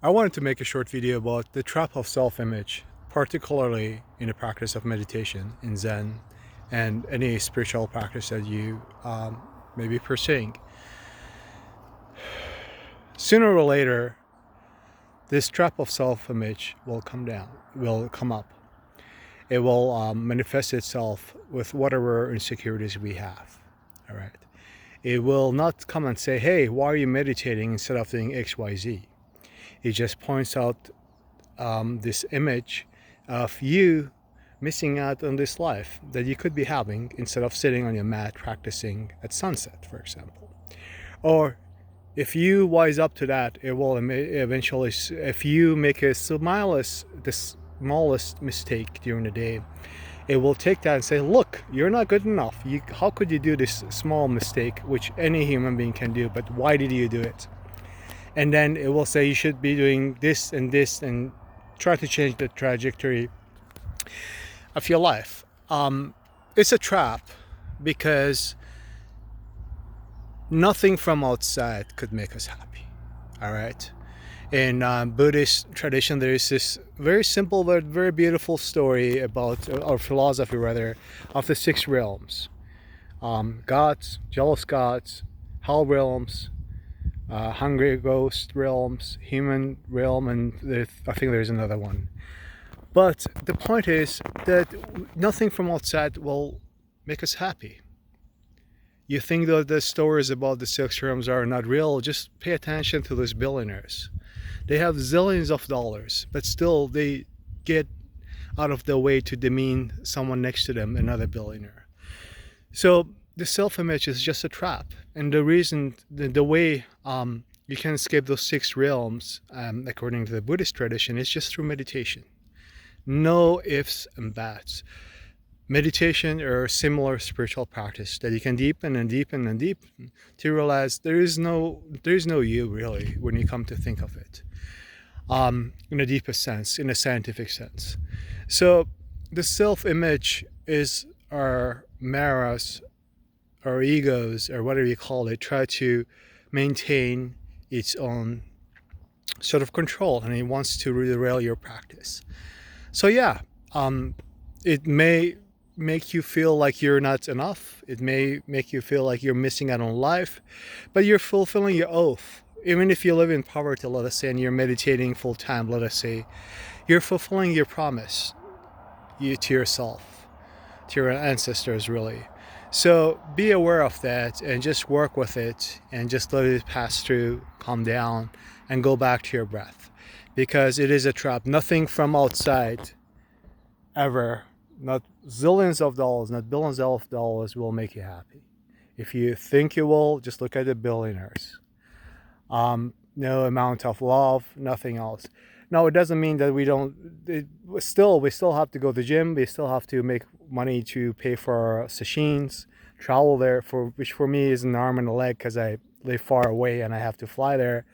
I wanted to make a short video about the trap of self-image, particularly in the practice of meditation, in Zen, and any spiritual practice that you may be pursuing. Sooner or later, this trap of self-image will come up. It will manifest itself with whatever insecurities we have. All right. It will not come and say, "Hey, why are you meditating instead of doing X, Y, Z?" It just points out this image of you missing out on this life that you could be having instead of sitting on your mat practicing at sunset, for example. Or if you wise up to that, it will eventually, if you make the smallest mistake during the day, it will take that and say, look, you're not good enough. How could you do this small mistake, which any human being can do, but why did you do it? And then it will say you should be doing this and try to change the trajectory of your life. It's a trap because nothing from outside could make us happy. All right. In Buddhist tradition, there is this very simple but very beautiful story about, or philosophy rather, of the six realms. Gods, jealous gods, hell realms, hungry ghost realms, human realm, and I think there's another one. But the point is that nothing from outside will make us happy. You think that the stories about the six realms are not real, just pay attention to those billionaires. They have zillions of dollars, but still they get out of their way to demean someone next to them, another billionaire. So the self-image is just a trap. And the reason, the way you can escape those six realms, according to the Buddhist tradition, is just through meditation. No ifs and buts. Meditation or similar spiritual practice that you can deepen and deepen and deepen to realize there is no you really when you come to think of it, in a deeper sense, in a scientific sense. So the self-image is our maras, our egos, or whatever you call it, try to maintain its own sort of control, and it wants to derail your practice. So yeah, it may make you feel like you're not enough. It may make you feel like you're missing out on life, but you're fulfilling your oath. Even if you live in poverty, let us say, and you're meditating full time, let us say, you're fulfilling your promise to yourself, to your ancestors, really. So be aware of that and just work with it and just let it pass through, calm down, and go back to your breath, because it is a trap. Nothing from outside ever, not zillions of dollars, not billions of dollars, will make you happy. If you think you will, just look at the billionaires. No amount of love, nothing else. Now, it doesn't mean that we still have to go to the gym. We still have to make money to pay for sessions, travel there, which for me is an arm and a leg because I live far away and I have to fly there.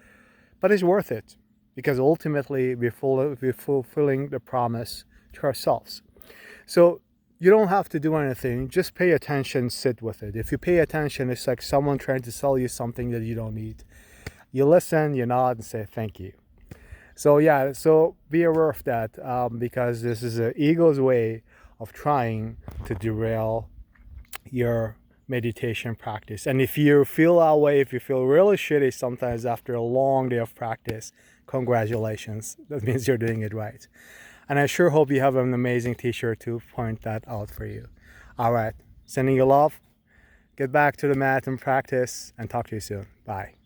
But it's worth it because ultimately we're fulfilling the promise to ourselves. So you don't have to do anything. Just pay attention, sit with it. If you pay attention, it's like someone trying to sell you something that you don't need. You listen, you nod, and say thank you. So yeah, so be aware of that, because this is the ego's way of trying to derail your meditation practice. And if you feel that way, if you feel really shitty sometimes after a long day of practice, congratulations. That means you're doing it right. And I sure hope you have an amazing teacher to point that out for you. All right, sending you love. Get back to the mat and practice, and talk to you soon. Bye.